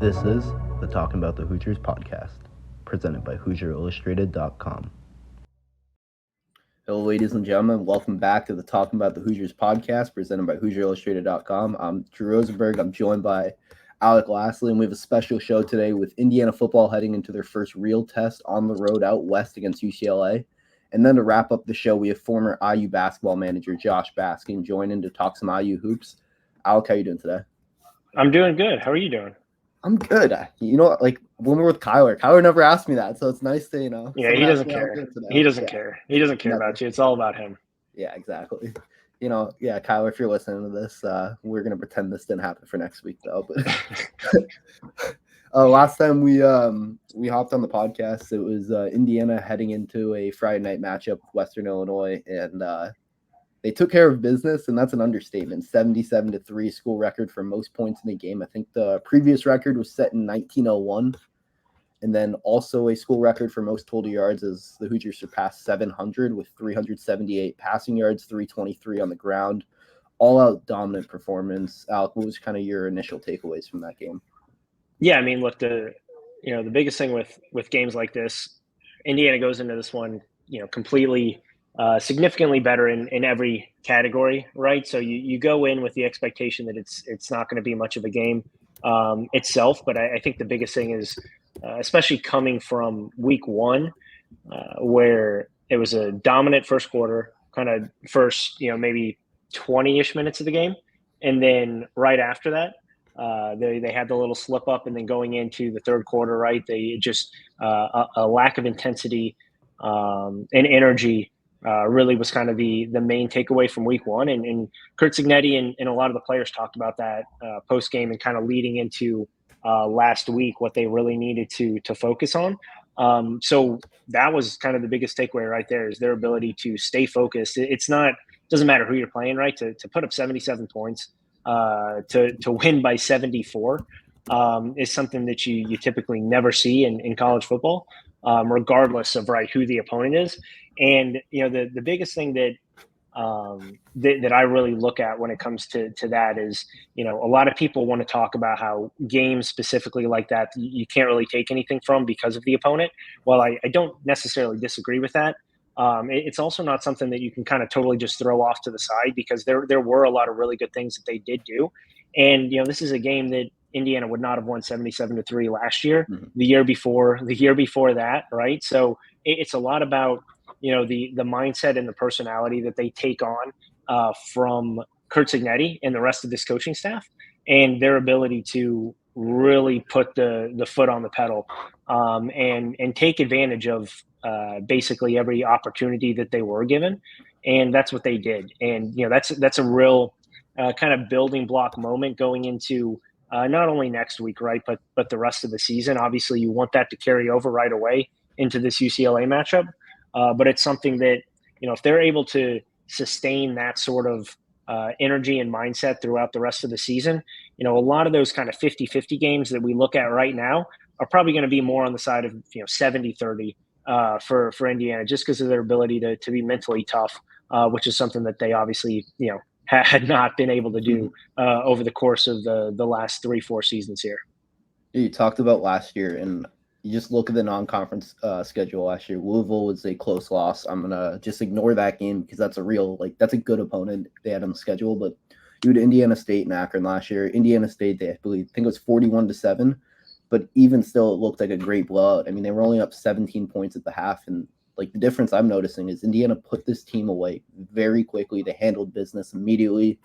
This is the Talkin Bout the Hoosiers podcast, presented by HoosierIllustrated.com. Hello, ladies and gentlemen. Welcome back to the Talkin Bout the Hoosiers podcast, presented by HoosierIllustrated.com. I'm Drew Rosenberg. I'm joined by Alec, Lasley, and we have a special show today with Indiana football heading into their first real test on the road out west against UCLA. And then to wrap up the show, we have former IU basketball manager Josh Baskin joining to talk some IU hoops. Alec, how are you doing today? I'm doing good. How are you doing? I'm good. Like when we were with Kyler never asked me that, so it's nice to, Yeah, he doesn't care. He doesn't care. He doesn't care about you. It's all about him. Yeah, exactly. Kyler, if you're listening to this, we're gonna pretend this didn't happen for next week though. But last time we hopped on the podcast, it was Indiana heading into a Friday night matchup with Western Illinois, and they took care of business, and that's an understatement. 77-3 school record for most points in a game. I think the previous record was set in 1901, and then also a school record for most total yards as the Hoosiers surpassed 700 with 378 passing yards, 323 on the ground. All-out dominant performance. Alec, what was kind of your initial takeaways from that game? Yeah, I mean, look, the biggest thing with games like this, Indiana goes into this one, completely significantly better in every category, right? So you go in with the expectation that it's not going to be much of a game itself, but I think the biggest thing is, especially coming from week one, where it was a dominant first quarter, kind of first, maybe 20-ish minutes of the game, and then right after that, they had the little slip up, and then going into the third quarter, right, they just a lack of intensity and energy really was kind of the main takeaway from week one. And Curt Cignetti and a lot of the players talked about that post game and kind of leading into last week, what they really needed to focus on. So that was kind of the biggest takeaway right there, is their ability to stay focused. Doesn't matter who you're playing, right? To put up 77 points, to win by 74 is something that you typically never see in college football, regardless of who the opponent is. And the biggest thing that I really look at when it comes to that is, a lot of people want to talk about how games specifically like that you can't really take anything from because of the opponent. Well, I don't necessarily disagree with that. It's also not something that you can kind of totally just throw off to the side, because there were a lot of really good things that they did do. And, this is a game that Indiana would not have won 77-3 last year, the year before that, right? So it's a lot about, the mindset and the personality that they take on from Curt Cignetti and the rest of this coaching staff, and their ability to really put the foot on the pedal and take advantage of basically every opportunity that they were given. And that's what they did. And, that's a real kind of building block moment going into not only next week, right, but the rest of the season. Obviously, you want that to carry over right away into this UCLA matchup. But it's something that, if they're able to sustain that sort of energy and mindset throughout the rest of the season, a lot of those kind of 50-50 games that we look at right now are probably going to be more on the side of 70-30 for Indiana, just because of their ability to be mentally tough, which is something that they obviously had not been able to do over the course of the last 3-4 seasons here. You talked about last year, and you just look at the non-conference schedule last year. Louisville was a close loss. I'm gonna just ignore that game because that's a good opponent they had on the schedule. But you had Indiana State and Akron last year. Indiana State, I think it was 41-7, but even still, it looked like a great blowout. I mean, they were only up 17 points at the half, and the difference I'm noticing is Indiana put this team away very quickly. They handled business immediately.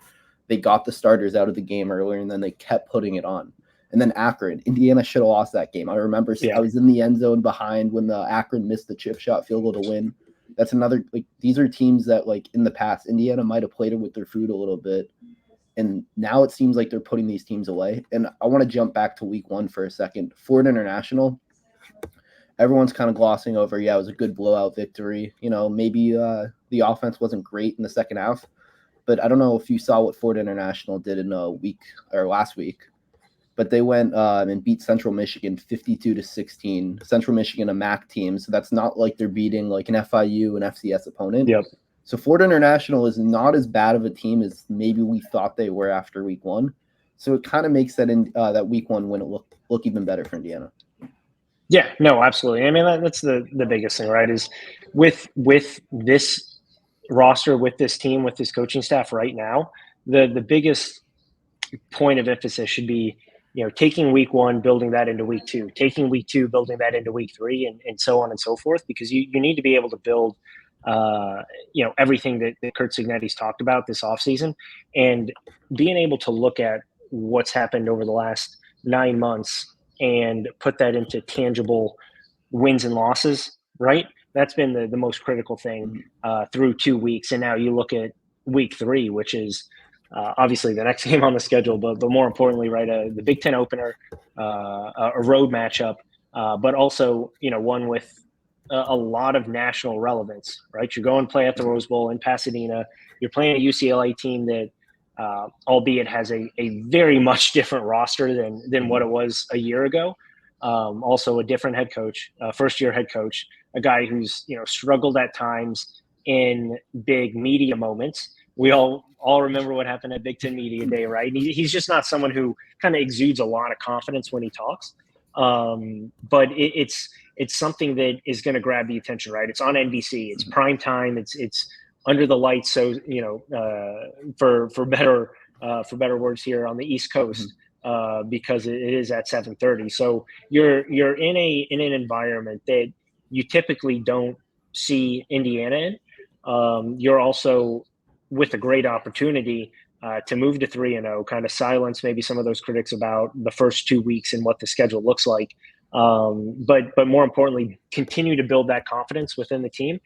They got the starters out of the game earlier, and then they kept putting it on. And then Akron, Indiana should have lost that game. I remember I was in the end zone behind when the Akron missed the chip shot field goal to win. That's another, these are teams that, in the past, Indiana might have played it with their food a little bit. And now it seems like they're putting these teams away. And I want to jump back to week one for a second. Ford International, everyone's kind of glossing over, it was a good blowout victory. Maybe the offense wasn't great in the second half. But I don't know if you saw what Ford International did in last week. But they went and beat Central Michigan 52-16. Central Michigan, a MAC team, so that's not like they're beating an FIU, an FCS opponent. Yep. So Ford International is not as bad of a team as maybe we thought they were after week one. So it kind of makes that that week one win look even better for Indiana. Yeah, no, absolutely. I mean, that's the biggest thing, right? Is with this roster, with this team, with this coaching staff right now, the biggest point of emphasis should be, taking week one, building that into week two, taking week two, building that into week three, and so on and so forth, because you need to be able to build, everything that Curt Cignetti's talked about this offseason, and being able to look at what's happened over the last 9 months and put that into tangible wins and losses, right? That's been the most critical thing through 2 weeks. And now you look at week three, which is obviously the next game on the schedule, but more importantly, right, the Big Ten opener, a road matchup, but also, one with a lot of national relevance, right? You're going to play at the Rose Bowl in Pasadena. You're playing a UCLA team that, albeit has a very much different roster than what it was a year ago. Also a different head coach, first-year head coach, a guy who's struggled at times in big media moments. We all remember what happened at Big Ten Media Day, right? He's just not someone who kind of exudes a lot of confidence when he talks. But it's something that is going to grab the attention, right? It's on NBC. It's prime time. It's under the lights. So for better words here on the East Coast, because it is at 7:30. So you're in an environment that you typically don't see Indiana in. You're also with a great opportunity to move to 3-0, kind of silence maybe some of those critics about the first 2 weeks and what the schedule looks like. But more importantly, continue to build that confidence within the team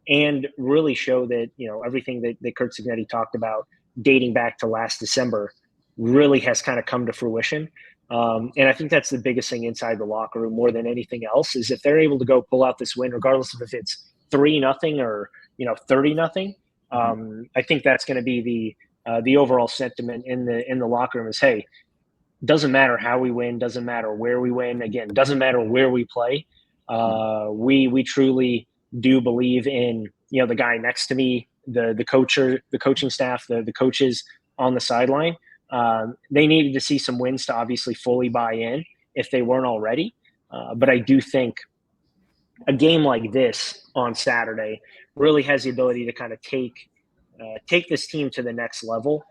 and really show that, everything that Curt Cignetti talked about dating back to last December really has kind of come to fruition. And I think that's the biggest thing inside the locker room more than anything else, is if they're able to go pull out this win, regardless of if it's 3-0 or, 30-0. I think that's going to be the overall sentiment in the locker room is, hey, doesn't matter how we win, doesn't matter where we win. Again, doesn't matter where we play. We truly do believe in, the guy next to me, the coaching staff, the coaches on the sideline. They needed to see some wins to obviously fully buy in if they weren't already. But I do think a game like this on Saturday really has the ability to kind of take this team to the next level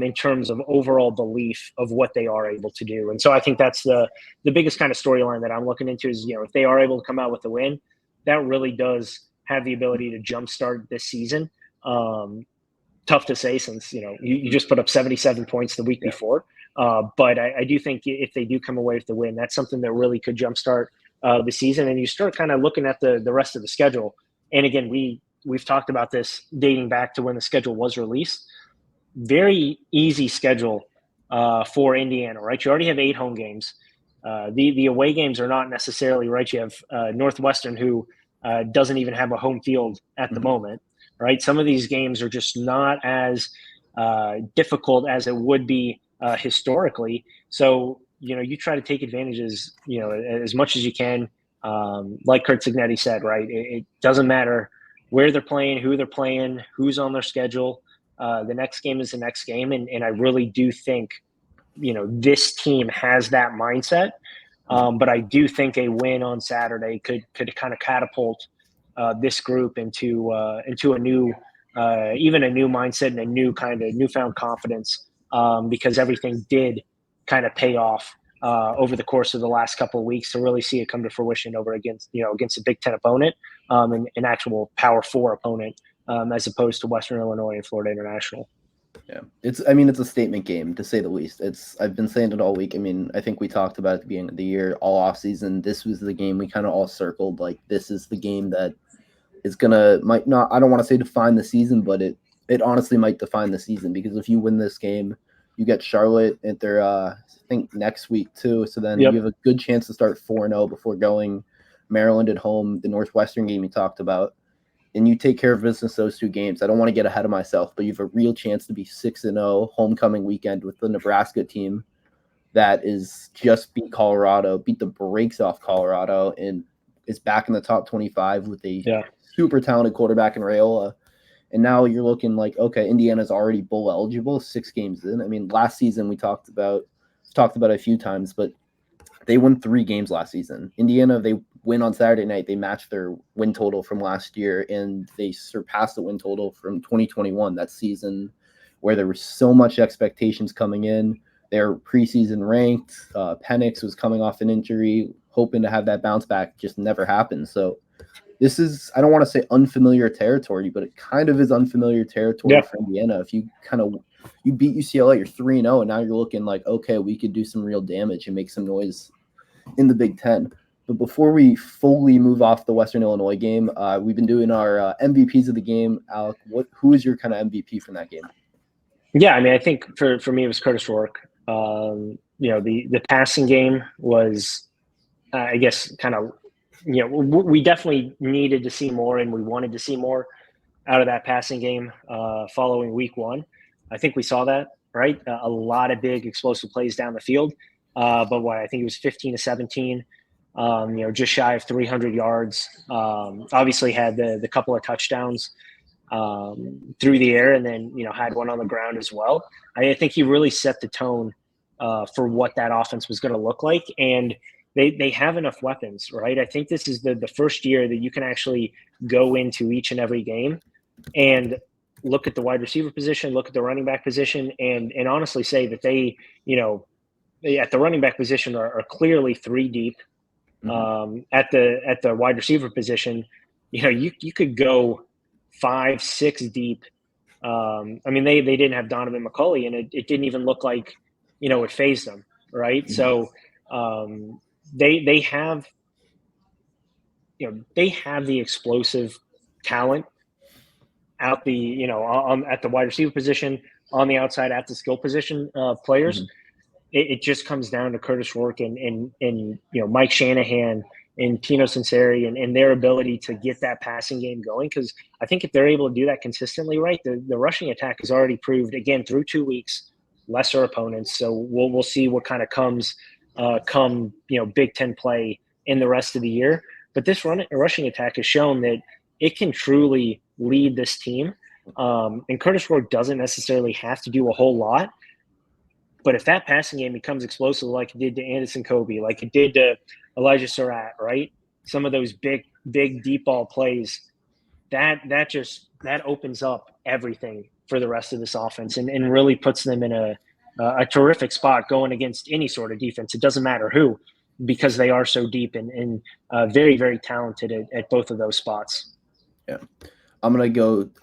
in terms of overall belief of what they are able to do. And so I think that's the biggest kind of storyline that I'm looking into is, if they are able to come out with a win, that really does have the ability to jumpstart this season. Tough to say since, you just put up 77 points the week before. But I do think if they do come away with the win, that's something that really could jumpstart the season. And you start kind of looking at the rest of the schedule. And again, we've talked about this dating back to when the schedule was released. Very easy schedule for Indiana, right? You already have 8 home games. The away games are not necessarily, right? You have Northwestern, who doesn't even have a home field at the moment, right? Some of these games are just not as difficult as it would be historically. So, you try to take advantages, as much as you can. Like Curt Cignetti said, right? It doesn't matter where they're playing, who they're playing, who's on their schedule. The next game is the next game. And I really do think, this team has that mindset. But I do think a win on Saturday could kind of catapult this group into a new, even a new mindset and a new kind of newfound confidence, because everything did kind of pay off over the course of the last couple of weeks to really see it come to fruition against a Big Ten opponent, and an actual Power 4 opponent, as opposed to Western Illinois and Florida International. Yeah, it's a statement game, to say the least. I've been saying it all week. I mean, I think we talked about at the beginning of the year, all off season. This was the game we kind of all circled. Like, this is the game that is I don't want to say define the season, but it honestly might define the season, because if you win this game, you get Charlotte at their, I think next week too. So then you have a good chance to start 4-0 before going Maryland at home, the Northwestern game you talked about. And you take care of business those 2 games. I don't want to get ahead of myself, but you have a real chance to be 6-0 homecoming weekend with the Nebraska team that is just beat the brakes off Colorado, and is back in the top 25 with a super talented quarterback in Raiola. And now you're looking like, okay, Indiana's already bowl eligible 6 games in. I mean, last season we talked about talked about it a few times, but they won 3 games last season. Indiana, they win on Saturday night. They matched their win total from last year, and they surpassed the win total from 2021, that season where there was so much expectations coming in. They're preseason ranked. Penix was coming off an injury, hoping to have that bounce back. Just never happened. So this is, I don't want to say unfamiliar territory, but it kind of is unfamiliar territory for Indiana. If you you beat UCLA, you're 3-0, and now you're looking like, okay, we could do some real damage and make some noise in the Big Ten. But before we fully move off the Western Illinois game, we've been doing our MVPs of the game. Alec, who is your kind of MVP from that game? Yeah, I mean, I think for me it was Curtis Rourke. The passing game was, I guess, kind of, we definitely needed to see more, and we wanted to see more out of that passing game following week 1. I think we saw that, right? A lot of big explosive plays down the field. But I think it was 15 to 17, just shy of 300 yards. Obviously had the couple of touchdowns through the air, and then, had one on the ground as well. I think he really set the tone for what that offense was going to look like. And they have enough weapons, right? I think this is the first year that you can actually go into each and every game and look at the wide receiver position, look at the running back position, and honestly say that they at the running back position are clearly 3 deep. At the wide receiver position, you could go 5, 6 deep. I mean, they didn't have Donovan McCulley, and it didn't even look like, it fazed them, right? Mm-hmm. So they have the explosive talent out the, at the wide receiver position, on the outside at the skill position players. Mm-hmm. It just comes down to Curtis Rourke and Mike Shanahan and Tino Sunseri and their ability to get that passing game going. Because I think if they're able to do that consistently, right, the rushing attack has already proved, again, through 2 weeks, lesser opponents. So we'll see what kind of comes come Big Ten play in the rest of the year. But this rushing attack has shown that it can truly lead this team. And Curtis Rourke doesn't necessarily have to do a whole lot. But if that passing game becomes explosive like it did to Anderson Kobe, like it did to Elijah Surratt, right? Some of those big deep ball plays, that opens up everything for the rest of this offense and really puts them in a terrific spot going against any sort of defense. It doesn't matter who, because they are so deep and very, very talented at both of those spots. Yeah. I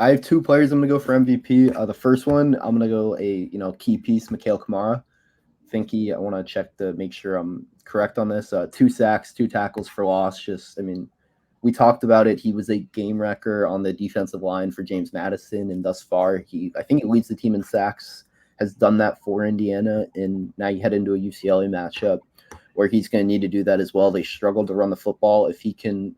have 2 players I'm going to go for MVP. The first one, I'm going to go a key piece, Mikhail Kamara. I want to check to make sure I'm correct on this. 2 sacks, 2 tackles for loss. We talked about it. He was a game wrecker on the defensive line for James Madison, and thus far, I think he leads the team in sacks, has done that for Indiana, and now you head into a UCLA matchup where he's going to need to do that as well. They struggled to run the football. If he can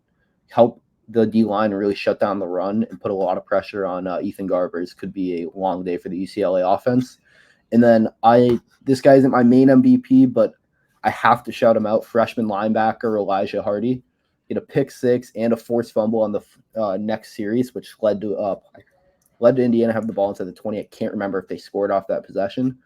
help the D-line really shut down the run and put a lot of pressure on Ethan Garbers, could be a long day for the UCLA offense. And then this guy isn't my main MVP, but I have to shout him out. Freshman linebacker Elijah Hardy hit a pick 6 and a forced fumble on the next series, which led to Indiana having the ball inside the 20. I can't remember if they scored off that possession,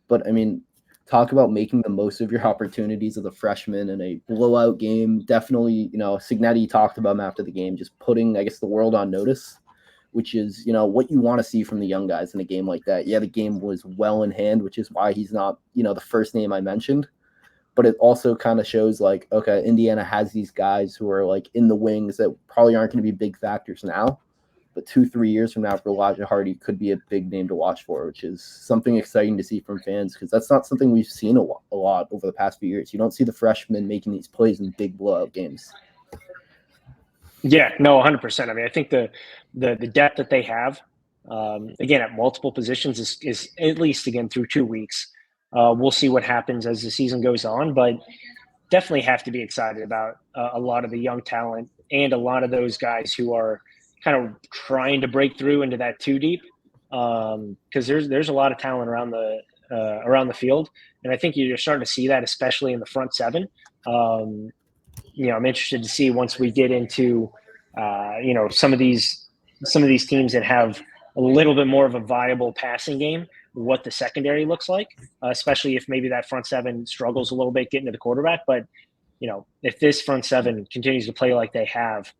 but I mean, talk about making the most of your opportunities as a freshman in a blowout game. Definitely, Signetti talked about him after the game, just putting, I guess, the world on notice, which is, what you want to see from the young guys in a game like that. Yeah, the game was well in hand, which is why he's not, the first name I mentioned. But it also kind of shows like, okay, Indiana has these guys who are like in the wings that probably aren't going to be big factors now. But 2-3 years from now, for Elijah Hardy could be a big name to watch for, which is something exciting to see from fans, because that's not something we've seen a lot over the past few years. You don't see the freshmen making these plays in big blowout games. Yeah, no, 100%. I mean, I think the depth that they have, again, at multiple positions is at least, again, through 2 weeks. We'll see what happens as the season goes on, but definitely have to be excited about a lot of the young talent and a lot of those guys who are kind of trying to break through into that 2 deep, because there's a lot of talent around the field, and I think you're starting to see that, especially in the front 7. I'm interested to see once we get into some of these teams that have a little bit more of a viable passing game, what the secondary looks like, especially if maybe that front seven struggles a little bit getting to the quarterback. But, if this front seven continues to play like they have,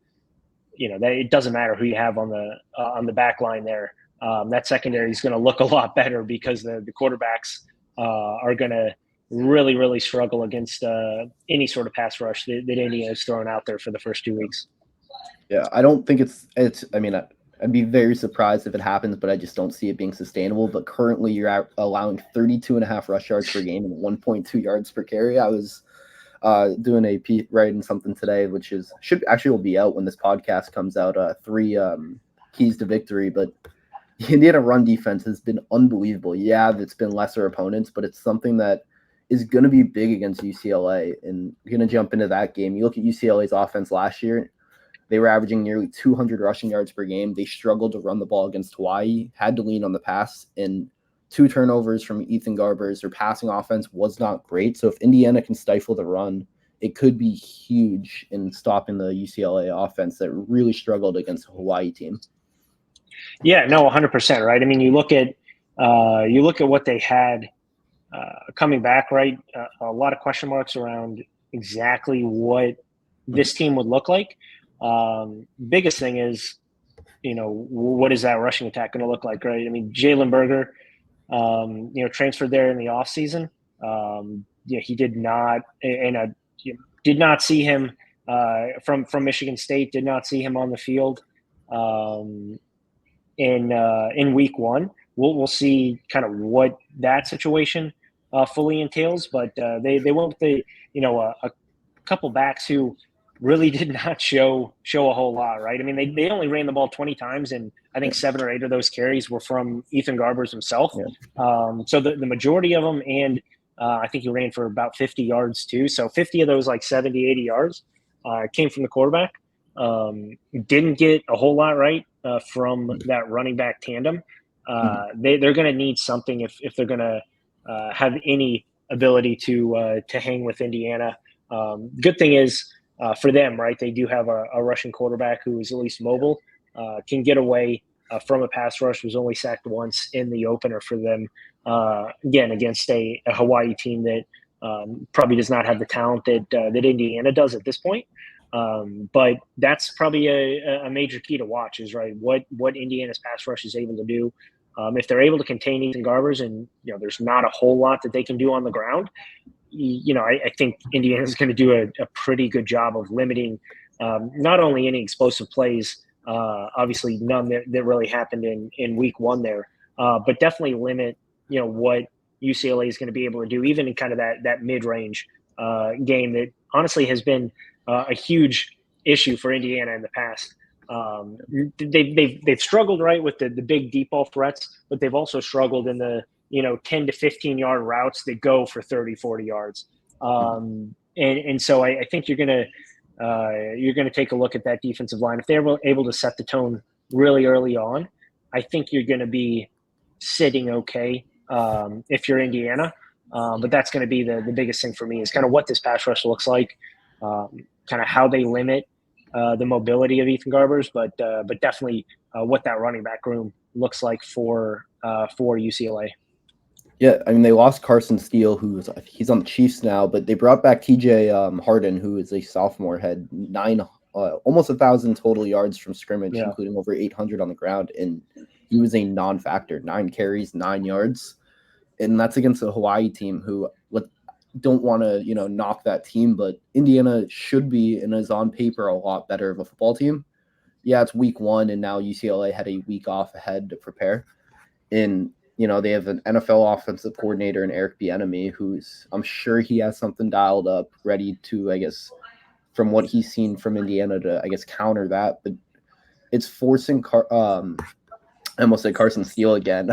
it doesn't matter who you have on the back line there. That secondary is going to look a lot better because the quarterbacks are going to really, really struggle against any sort of pass rush that Indiana is throwing out there for the first 2 weeks. Yeah, I don't think it's. I mean, I'd be very surprised if it happens, but I just don't see it being sustainable. But currently, you're allowing 32.5 rush yards per game and 1.2 yards per carry. I was doing writing something today, which will be out when this podcast comes out. 3 keys to victory, but the Indiana run defense has been unbelievable. Yeah, it's been lesser opponents, but it's something that is going to be big against UCLA. And you're going to jump into that game. You look at UCLA's offense last year. They were averaging nearly 200 rushing yards per game. They struggled to run the ball against Hawaii, had to lean on the pass, and 2 turnovers from Ethan Garbers. Their passing offense was not great. So if Indiana can stifle the run, it could be huge in stopping the UCLA offense that really struggled against the Hawaii team. Yeah, no, 100%, right? I mean, you look at what they had coming back, right? A lot of question marks around exactly what this team would look like. Biggest thing is, what is that rushing attack going to look like, right? I mean, Jalen Berger, transferred there in the offseason. He did not, and I did not see him from Michigan State, did not see him on the field in week 1. We'll see kind of what that situation fully entails, but they went with a couple backs who really did not show a whole lot, right? I mean, they only ran the ball 20 times, and I think 7 or 8 of those carries were from Ethan Garbers himself. Yeah. So the majority of them, and I think he ran for about 50 yards too. So 50 of those, like 70, 80 yards, came from the quarterback. Didn't get a whole lot right from that running back tandem. They're going to need something if they're going to have any ability to hang with Indiana. Good thing is for them, right, they do have a rushing quarterback who is at least mobile, can get away from a pass rush, was only sacked once in the opener for them, again, against a Hawaii team that probably does not have the talent that Indiana does at this point. But that's probably a major key to watch is, right, what Indiana's pass rush is able to do. If they're able to contain Ethan Garbers and, there's not a whole lot that they can do on the ground, I think Indiana is going to do a pretty good job of limiting not only any explosive plays, obviously none that really happened in week 1 there, but definitely limit, what UCLA is going to be able to do, even in kind of that mid-range game that honestly has been a huge issue for Indiana in the past. They've struggled, right, with the big deep ball threats, but they've also struggled in the 10 to 15 yard routes that go for 30, 40 yards. And so I think you're going to take a look at that defensive line. If they're able to set the tone really early on, I think you're going to be sitting okay if you're Indiana. But that's going to be the biggest thing for me is kind of what this pass rush looks like, kind of how they limit the mobility of Ethan Garbers, but definitely what that running back room looks like for UCLA. Yeah, I mean, they lost Carson Steele, he's on the Chiefs now, but they brought back TJ Harden, who is a sophomore, had almost 1,000 total yards from scrimmage, including over 800 on the ground, and he was a non-factor, 9 carries, 9 yards, and that's against a Hawaii team who don't want to, knock that team, but Indiana should be and is on paper a lot better of a football team. Yeah, it's week 1, and now UCLA had a week off ahead to prepare, and they have an NFL offensive coordinator in Eric Bieniemy, I'm sure he has something dialed up, ready to, I guess, from what he's seen from Indiana to, I guess, counter that. But it's forcing I almost said Carson Steele again.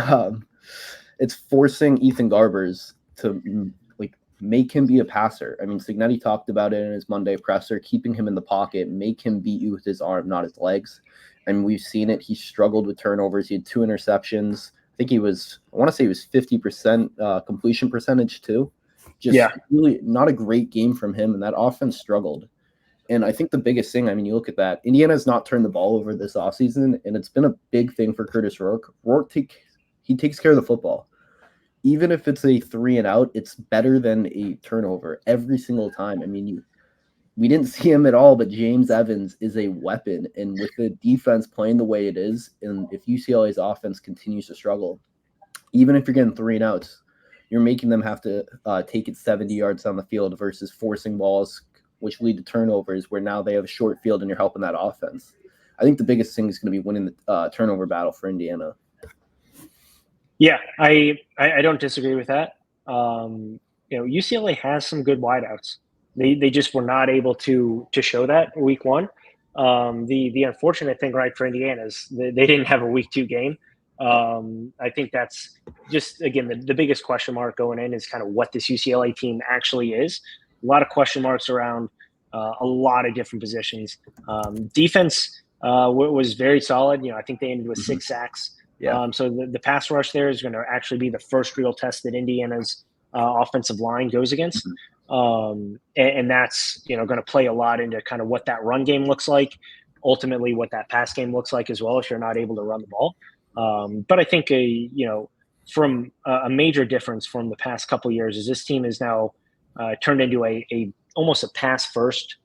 It's forcing Ethan Garbers to make him be a passer. I mean, Cignetti talked about it in his Monday presser, keeping him in the pocket, make him beat you with his arm, not his legs. And we've seen it. He struggled with turnovers. He had 2 interceptions. I think he was 50% completion percentage too. Really not a great game from him, and that offense struggled. And I think the biggest thing, I mean, you look at that, Indiana's not turned the ball over this offseason, and it's been a big thing for Curtis Rourke. He takes care of the football. even if it's a 3 and out, it's better than a turnover every single time. I mean, we didn't see him at all, but James Evans is a weapon. And with the defense playing the way it is, and if UCLA's offense continues to struggle, even if you're getting 3 and outs, you're making them have to take it 70 yards down the field versus forcing balls, which lead to turnovers, where now they have a short field and you're helping that offense. I think the biggest thing is going to be winning the turnover battle for Indiana. Yeah, I don't disagree with that. UCLA has some good wideouts. They just were not able to show that week one. The unfortunate thing, right, for Indiana is they didn't have a week 2 game. I think that's just, again, the biggest question mark going in is kind of what this UCLA team actually is. A lot of question marks around a lot of different positions. Defense was very solid. I think they ended with 6 sacks. Yeah. So the pass rush there is going to actually be the first real test that Indiana's offensive line goes against. And that's, going to play a lot into kind of what that run game looks like, ultimately what that pass game looks like as well if you're not able to run the ball. But I think, from a major difference from the past couple of years is this team is now turned into a almost a pass-first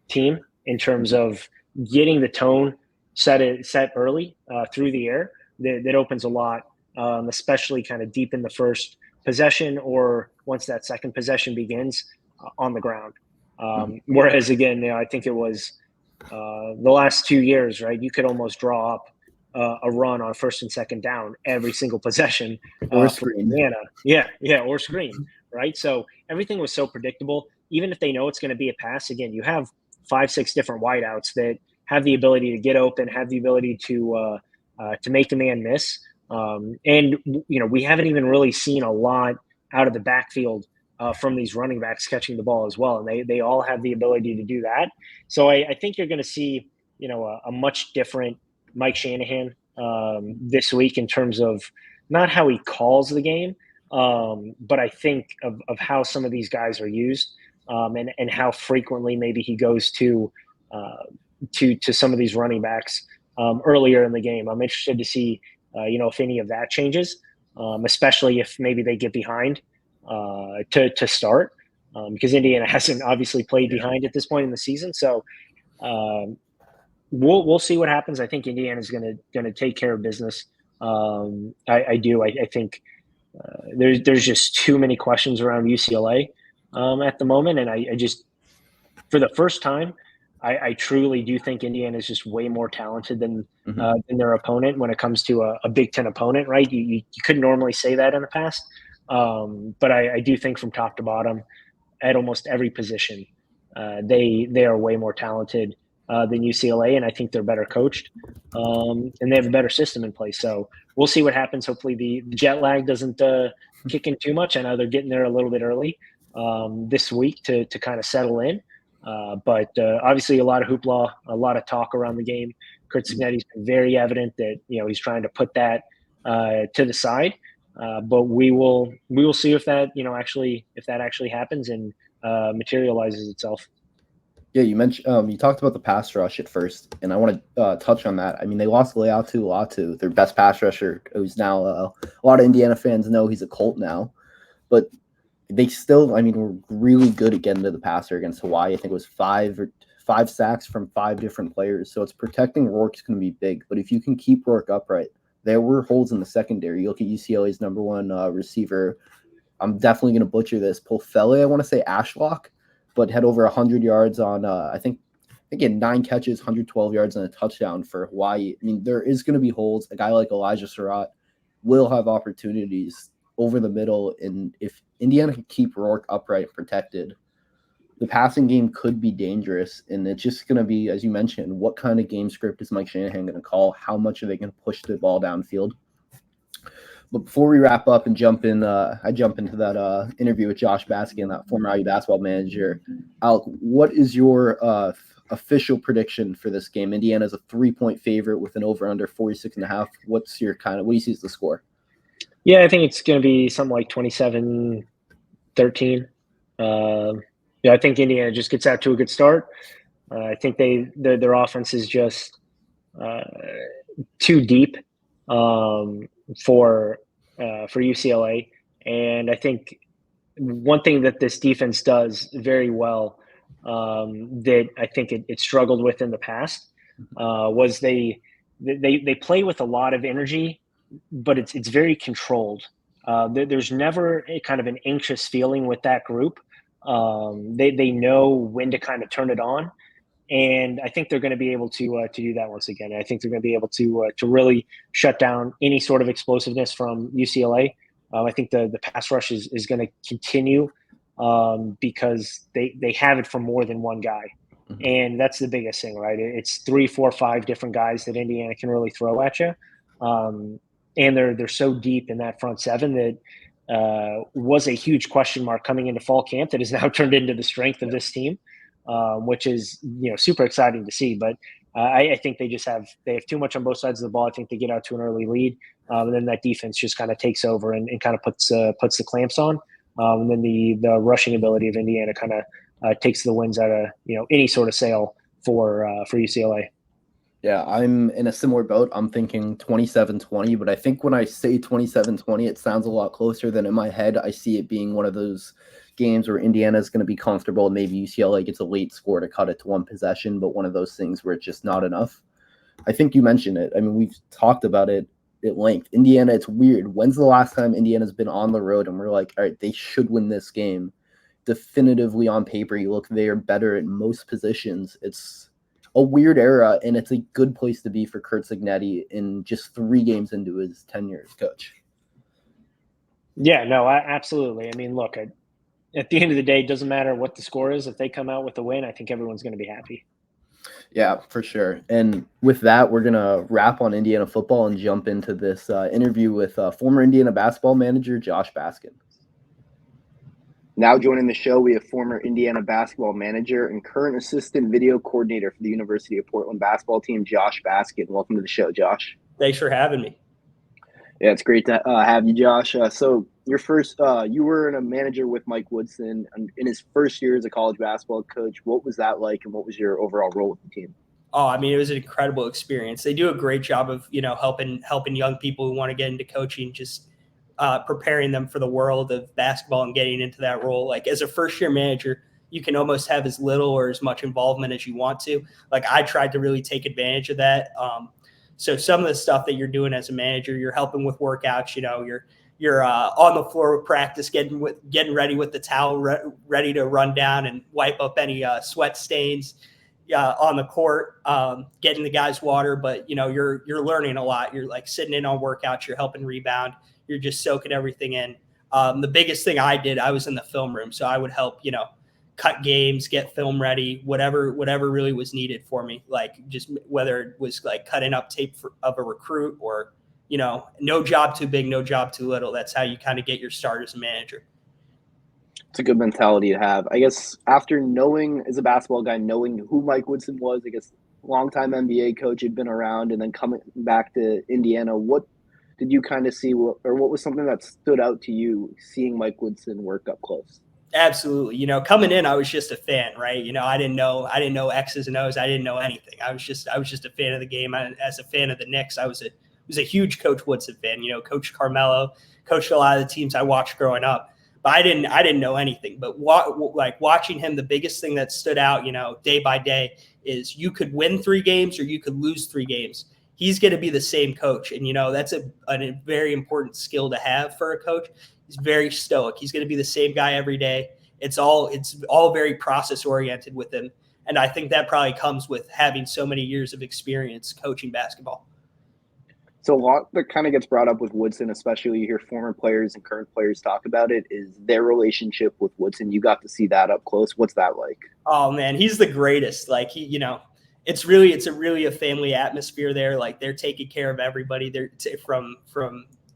team in terms of getting the tone set early through the air. That opens a lot, especially kind of deep in the first possession or once that second possession begins on the ground. Whereas, again, I think it was the last 2 years, right? You could almost draw up a run on first and second down every single possession. Or screen. Indiana. Yeah, or screen, right? So everything was so predictable. Even if they know it's going to be a pass, again, you have 5-6 different wideouts that have the ability to get open, have the ability to make the man miss. And we haven't even really seen a lot out of the backfield from these running backs catching the ball as well. And they all have the ability to do that. So I think you're going to see, a much different Mike Shanahan this week in terms of not how he calls the game, but I think of how some of these guys are used and how frequently maybe he goes to some of these running backs earlier in the game. I'm interested to see, if any of that changes, especially if maybe they get behind to start, because Indiana hasn't obviously played behind at this point in the season. So we'll see what happens. I think Indiana is going to take care of business. I do. I think there's just too many questions around UCLA at the moment, and I just, for the first time, I truly do think Indiana is just way more talented than their opponent when it comes to a Big Ten opponent, right? You couldn't normally say that in the past, but I do think from top to bottom, at almost every position, they are way more talented than UCLA, and I think they're better coached, and they have a better system in place. So we'll see what happens. Hopefully the jet lag doesn't kick in too much. I know they're getting there a little bit early this week to kind of settle in. But obviously a lot of hoopla, a lot of talk around the game. Curt Cignetti's been very evident that he's trying to put that to the side. But we will see if that actually happens and materializes itself. Yeah, you mentioned you talked about the pass rush at first, and I want to touch on that. I mean, they lost Latu, their best pass rusher, who's now a lot of Indiana fans know he's a Colt now, but they still, were really good at getting to the passer against Hawaii. I think it was five sacks from 5 different players. So it's protecting Rourke's going to be big. But if you can keep Rourke upright, there were holes in the secondary. You look at UCLA's number one receiver. I'm definitely going to butcher this. Polfele, I want to say Ashlock, but had over 100 yards on, I think he had 9 catches, 112 yards, and a touchdown for Hawaii. There is going to be holes. A guy like Elijah Surratt will have opportunities over the middle, and if Indiana can keep Rourke upright and protected, the passing game could be dangerous. And it's just going to be, as you mentioned, what kind of game script is Mike Shanahan going to call? How much are they going to push the ball downfield? But before we wrap up and jump in, I jump into that interview with Josh Baskin, that former IU basketball manager. Alec, what is your official prediction for this game? Indiana's a 3-point favorite with an over/under 46.5. What do you see as the score? Yeah, I think it's going to be something like 27-13. I think Indiana just gets out to a good start. I think their offense is just too deep for for UCLA, and I think one thing that this defense does very well, that I think it struggled with in the past, was they play with a lot of energy, but it's very controlled. There's never a kind of an anxious feeling with that group. They know when to kind of turn it on, and I think they're going to be able to do that once again. I think they're going to be able to really shut down any sort of explosiveness from UCLA. I think the pass rush is going to continue, because they have it from more than one guy, and that's the biggest thing, right? It's 3, 4, 5 different guys that Indiana can really throw at you, and they're so deep in that front seven that was a huge question mark coming into fall camp that has now turned into the strength of this team, which is super exciting to see. But I think they have too much on both sides of the ball. I think they get out to an early lead, and then that defense just kind of takes over and kind of puts the clamps on, and then the rushing ability of Indiana kind of takes the wins out of any sort of sail for UCLA. Yeah, I'm in a similar boat. I'm thinking 27-20, but I think when I say 27-20, it sounds a lot closer than in my head. I see it being one of those games where Indiana is going to be comfortable. Maybe UCLA gets a late score to cut it to one possession, but one of those things where it's just not enough. I think you mentioned it. I mean, we've talked about it at length. Indiana, it's weird. When's the last time Indiana's been on the road and we're like, all right, they should win this game? Definitively on paper, you look, they are better at most positions. It's a weird era, and it's a good place to be for Curt Cignetti in just 3 games into his tenure as coach. Yeah, no, absolutely. I mean, look, at the end of the day, it doesn't matter what the score is. If they come out with a win, I think everyone's going to be happy. Yeah, for sure. And with that, we're going to wrap on Indiana football and jump into this interview with former Indiana basketball manager Josh Baskin. Now joining the show, we have former Indiana basketball manager and current assistant video coordinator for the University of Portland basketball team, Josh Baskin. Welcome to the show, Josh. Thanks for having me. Yeah, it's great to have you, Josh. So your first, you were a manager with Mike Woodson in his first year as a college basketball coach. What was that like, and what was your overall role with the team? Oh, I mean, it was an incredible experience. They do a great job of, helping young people who want to get into coaching, just preparing them for the world of basketball and getting into that role. Like, as a first-year manager, you can almost have as little or as much involvement as you want to. Like, I tried to really take advantage of that. So some of the stuff that you're doing as a manager, you're helping with workouts. You're on the floor with practice, getting ready with the towel, ready to run down and wipe up any sweat stains on the court, getting the guys water. But you're learning a lot. You're like sitting in on workouts. You're helping rebound. You're just soaking everything in. The biggest thing I did, I was in the film room, so I would help cut games, get film ready, whatever really was needed for me. Like, just whether it was like cutting up tape of a recruit or, no job too big, no job too little. That's how you kind of get your start as a manager. It's a good mentality to have. I guess after knowing, as a basketball guy, knowing who Mike Woodson was, I guess longtime NBA coach, had been around, and then coming back to Indiana, what did you kind of see, or what was something that stood out to you seeing Mike Woodson work up close? Absolutely. Coming in, I was just a fan, right? I didn't know X's and O's. I didn't know anything. I was just a fan of the game. As a fan of the Knicks, I was a huge Coach Woodson fan. Coach Carmelo, coached a lot of the teams I watched growing up. But I didn't know anything. But watching him, the biggest thing that stood out, day by day, is you could win 3 games or you could lose 3 games. He's going to be the same coach, and that's a very important skill to have for a coach. He's very stoic. He's going to be the same guy every day. It's all very process oriented with him. And I think that probably comes with having so many years of experience coaching basketball. So a lot that kind of gets brought up with Woodson, especially you hear former players and current players talk about it, is their relationship with Woodson. You got to see that up close. What's that like? Oh man, he's the greatest. Like it's really a family atmosphere there. Like, they're taking care of everybody. They're from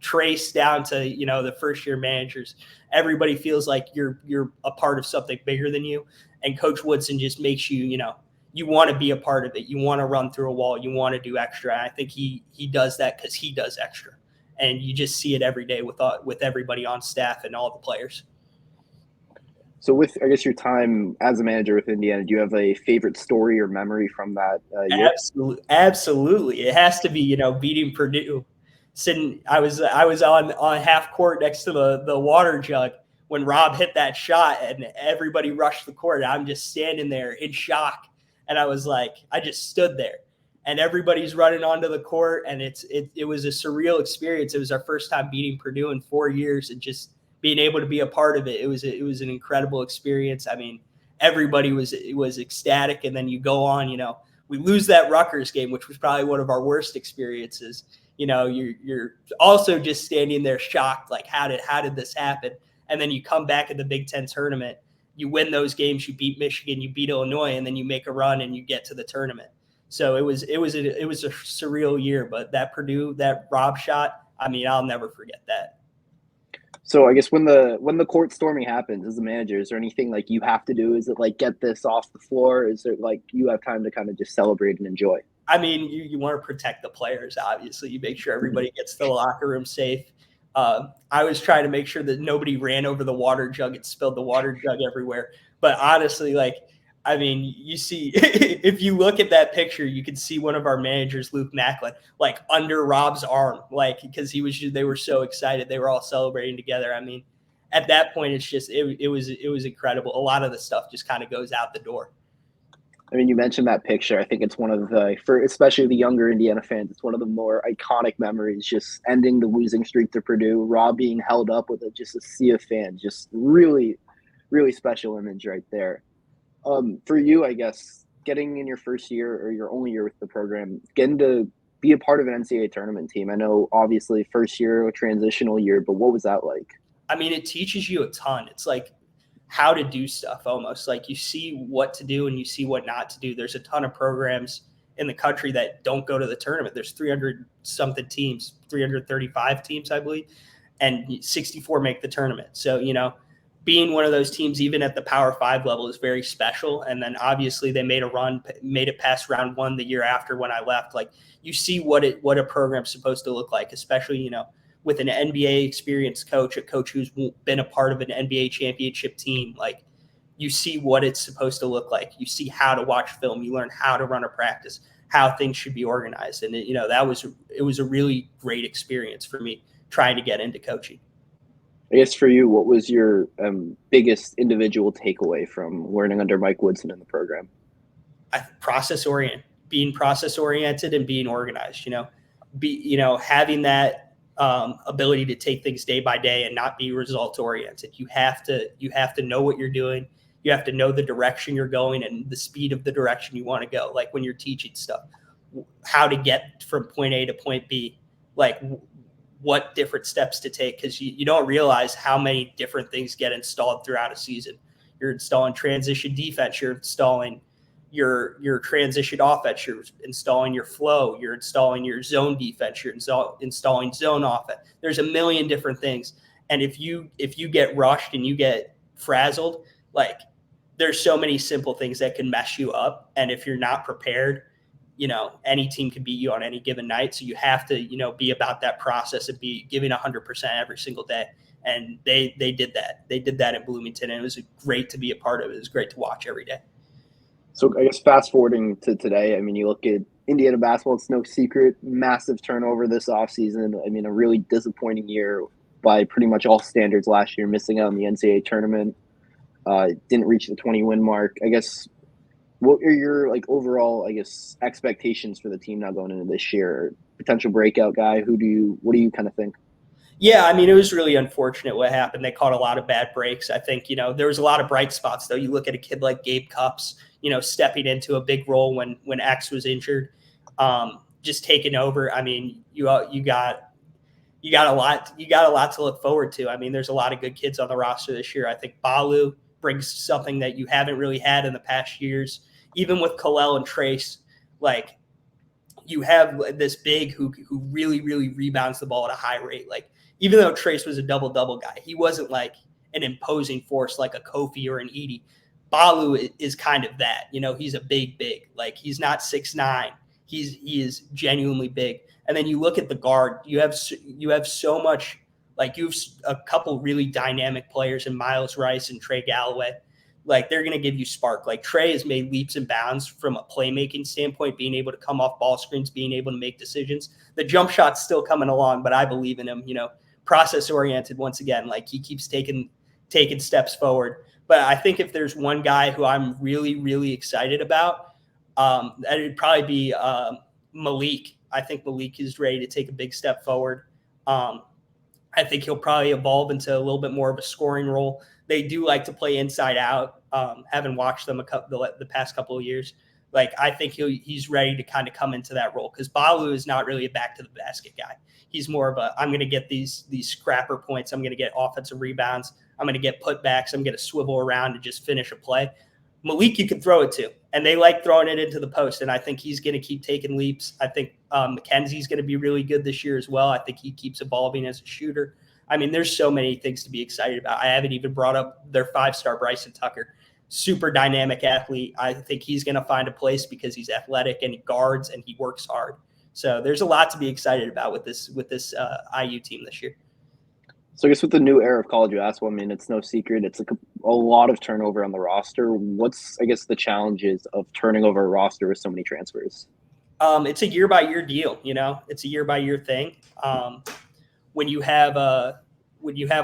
Trace down to the first year managers. Everybody feels like you're a part of something bigger than you, and Coach Woodson just makes you you want to be a part of it. You want to run through a wall. You want to do extra. And I think he does that because he does extra, and you just see it every day with everybody on staff and all the players. So with, I guess, your time as a manager with Indiana, do you have a favorite story or memory from that year? Absolutely. It has to be, beating Purdue I was on half court next to the water jug when Rob hit that shot and everybody rushed the court. I'm just standing there in shock. And I was like, I just stood there and everybody's running onto the court. And it was a surreal experience. It was our first time beating Purdue in 4 years and just being able to be a part of it. It was an incredible experience. I mean, everybody was ecstatic. And then you go on, we lose that Rutgers game, which was probably one of our worst experiences. You're also just standing there shocked, like how did this happen? And then you come back at the Big Ten tournament, you win those games, you beat Michigan, you beat Illinois, and then you make a run and you get to the tournament. So it was a surreal year, but that Rob shot, I mean, I'll never forget that. So I guess when the court storming happens as a manager, is there anything like you have to do? Is it like get this off the floor? Is it like you have time to kind of just celebrate and enjoy? I mean, you want to protect the players, obviously. You make sure everybody gets to the locker room safe. I was trying to make sure that nobody ran over the water jug and spilled the water jug everywhere. But honestly, I mean, you see, if you look at that picture, you can see one of our managers, Luke Macklin, under Rob's arm, because they were so excited. They were all celebrating together. I mean, at that point, it's just, it was incredible. A lot of the stuff just kind of goes out the door. I mean, you mentioned that picture. I think it's one of for especially the younger Indiana fans, it's one of the more iconic memories, just ending the losing streak to Purdue, Rob being held up with just a sea of fans, just really, really special image right there. For you, I guess, getting in your first year or your only year with the program, getting to be a part of an NCAA tournament team. I know, obviously, first year, a transitional year, but what was that like? I mean, it teaches you a ton. It's like how to do stuff almost. Like you see what to do and you see what not to do. There's a ton of programs in the country that don't go to the tournament. There's 300-something teams, 335 teams, I believe, and 64 make the tournament. So, being one of those teams, even at the Power 5 level, is very special. And then obviously they made it past round one the year after when I left. Like you see what a program's supposed to look like, especially, with an NBA experienced coach, a coach who's been a part of an NBA championship team. Like you see what it's supposed to look like. You see how to watch film. You learn how to run a practice, how things should be organized. And it was a really great experience for me trying to get into coaching. I guess for you, what was your biggest individual takeaway from learning under Mike Woodson in the program? Being process oriented and being organized, having that ability to take things day by day and not be result oriented. You have to know what you're doing. You have to know the direction you're going and the speed of the direction you want to go. Like when you're teaching stuff, how to get from point A to point B, like what different steps to take, because you don't realize how many different things get installed throughout a season. You're installing transition defense. You're installing your transition offense. You're installing your flow. You're installing your zone defense. You're installing zone offense. There's a million different things. And if you get rushed and you get frazzled, like there's so many simple things that can mess you up. And if you're not prepared, any team can beat you on any given night. So you have to, be about that process and be giving 100% every single day. And they did that. They did that in Bloomington, and it was great to be a part of it. It was great to watch every day. So I guess fast forwarding to today, I mean, you look at Indiana basketball, it's no secret, massive turnover this offseason. I mean, a really disappointing year by pretty much all standards last year, missing out on the NCAA tournament, didn't reach the 20-win mark. I guess, what are your overall, expectations for the team now going into this year? Potential breakout guy, what do you kind of think? Yeah, I mean, it was really unfortunate what happened. They caught a lot of bad breaks. I think, there was a lot of bright spots, though. You look at a kid like Gabe Cupps, stepping into a big role when X was injured, just taking over. I mean, you got a lot to look forward to. I mean, there's a lot of good kids on the roster this year. I think Balu brings something that you haven't really had in the past years. Even with Kalel and Trace, you have this big who really, really rebounds the ball at a high rate. Even though Trace was a double-double guy, he wasn't an imposing force like a Kofi or an Edey. Balu is kind of that. He's a big. He's not 6'9". He is genuinely big. And then you look at the guard. You have so much. You have a couple really dynamic players in Miles Rice and Trey Galloway like they're going to give you spark. Like Trey has made leaps and bounds from a playmaking standpoint, being able to come off ball screens, being able to make decisions. The jump shot's still coming along, but I believe in him, process oriented once again. Like he keeps taking steps forward. But I think if there's one guy who I'm really, really excited about, that would probably be Malik. I think Malik is ready to take a big step forward. I think he'll probably evolve into a little bit more of a scoring role. They do like to play inside out. Having watched them the past couple of years, like I think he's ready to kind of come into that role, because Balu is not really a back to the basket guy. He's more of a, I'm going to get these scrapper points. I'm going to get offensive rebounds. I'm going to get putbacks. I'm going to swivel around and just finish a play. Malik, you can throw it to, and they like throwing it into the post. And I think he's going to keep taking leaps. I think McKenzie's going to be really good this year as well. I think he keeps evolving as a shooter. I mean, there's so many things to be excited about. I haven't even brought up their 5-star Bryson Tucker, super dynamic athlete. I think he's going to find a place because he's athletic and he guards and he works hard. So there's a lot to be excited about with this IU team this year. So I guess with the new era of college basketball, I mean, it's no secret. It's a lot of turnover on the roster. What's, I guess, the challenges of turning over a roster with so many transfers? It's a year-by-year deal, It's a year-by-year thing. When you have a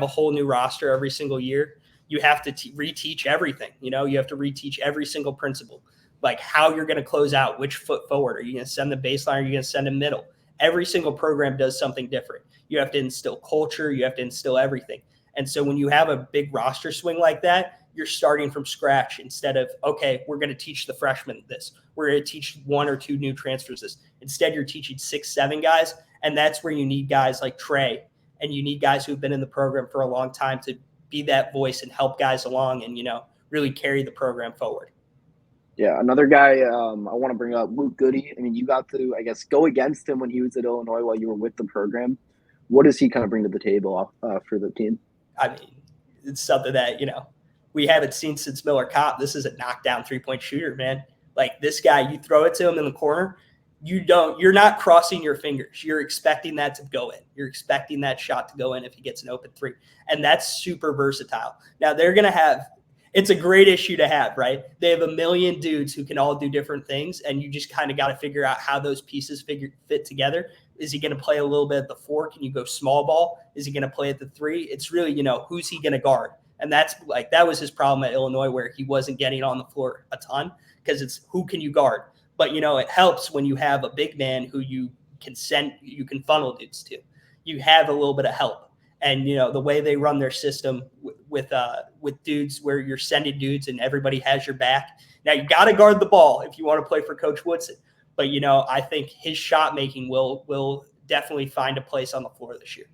whole new roster every single year, you have to reteach everything. You have to reteach every single principle, like how you're going to close out, which foot forward. Are you going to send the baseline? Are you going to send a middle? Every single program does something different. You have to instill culture. You have to instill everything. And so when you have a big roster swing like that, you're starting from scratch instead of, okay, we're going to teach the freshmen this. We're going to teach 1 or 2 new transfers this. Instead, you're teaching 6, 7 guys. And that's where you need guys like Trey, and you need guys who've been in the program for a long time to be that voice and help guys along and, really carry the program forward. Yeah, another guy I want to bring up, Luke Goody. I mean, you got to, I guess, go against him when he was at Illinois while you were with the program. What does he kind of bring to the table for the team? I mean, it's something that, we haven't seen since Miller Kopp. This is a knockdown 3-point shooter, man. Like this guy, you throw it to him in the corner, you're not crossing your fingers. You're expecting that to go in. You're expecting that shot to go in if he gets an open 3. And that's super versatile. Now they're going to have, it's a great issue to have, right? They have a million dudes who can all do different things. And you just kind of got to figure out how those pieces fit together. Is he going to play a little bit at the 4? Can you go small ball? Is he going to play at the 3? It's really, who's he going to guard? And that's like, that was his problem at Illinois, where he wasn't getting on the floor a ton, because it's who can you guard? But, it helps when you have a big man who you can funnel dudes to. You have a little bit of help. And, the way they run their system with dudes, where you're sending dudes and everybody has your back. Now, you got to guard the ball if you want to play for Coach Woodson. But, I think his shot making will definitely find a place on the floor this year.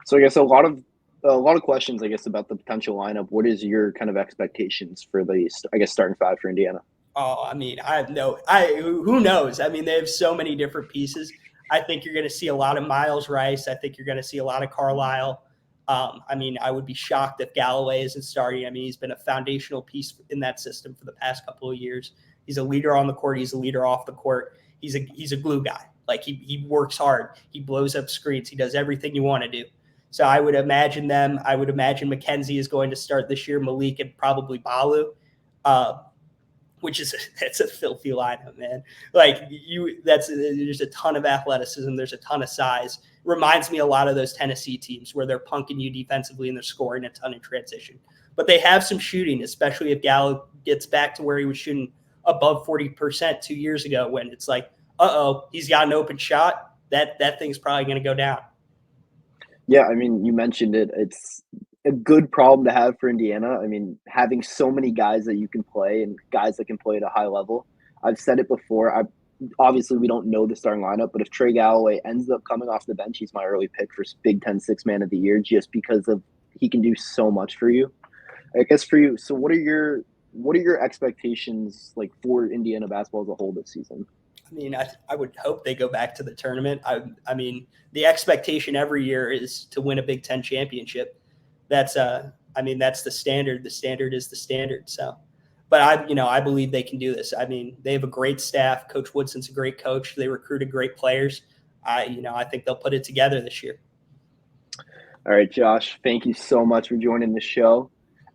So I guess a lot of questions, I guess, about the potential lineup. What is your kind of expectations for the, I guess, starting 5 for Indiana? Oh, I mean, who knows? I mean, they have so many different pieces. I think you're going to see a lot of Miles Rice. I think you're going to see a lot of Carlisle. I mean, I would be shocked if Galloway isn't starting. I mean, he's been a foundational piece in that system for the past couple of years. He's a leader on the court. He's a leader off the court. He's a glue guy. Like he works hard. He blows up screens. He does everything you want to do. So I would imagine them. I would imagine McKenzie is going to start this year. Malik and probably Balu, which is it's a filthy lineup, man. Like there's a ton of athleticism. There's a ton of size. Reminds me a lot of those Tennessee teams where they're punking you defensively and they're scoring a ton in transition. But they have some shooting, especially if Gallo gets back to where he was shooting above 40% 2 years ago, when it's like, he's got an open shot. That thing's probably going to go down. Yeah, I mean, you mentioned it. It's a good problem to have for Indiana. I mean, having so many guys that you can play and guys that can play at a high level. I've said it before. Obviously, we don't know the starting lineup, but if Trey Galloway ends up coming off the bench, he's my early pick for Big Ten Sixth Man of the Year, just because he can do so much for you. I guess for you, so what are your expectations like for Indiana basketball as a whole this season? I mean, I would hope they go back to the tournament. I mean, the expectation every year is to win a Big Ten championship. That's the standard. The standard is the standard. So, but I believe they can do this. I mean, they have a great staff. Coach Woodson's a great coach. They recruited great players. I think they'll put it together this year. All right, Josh, thank you so much for joining the show.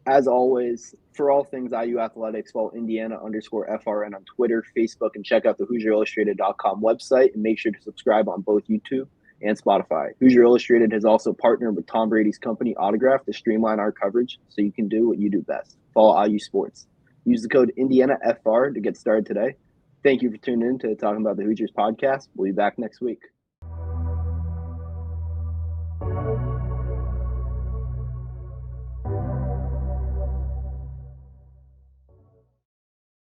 As always, for all things IU athletics, follow Indiana_FRN on Twitter, Facebook, and check out the HoosierIllustrated.com website. And make sure to subscribe on both YouTube and Spotify. Hoosier Illustrated has also partnered with Tom Brady's company, Autograph, to streamline our coverage so you can do what you do best. Follow IU Sports. Use the code IndianaFR to get started today. Thank you for tuning in to Talking About the Hoosiers podcast. We'll be back next week.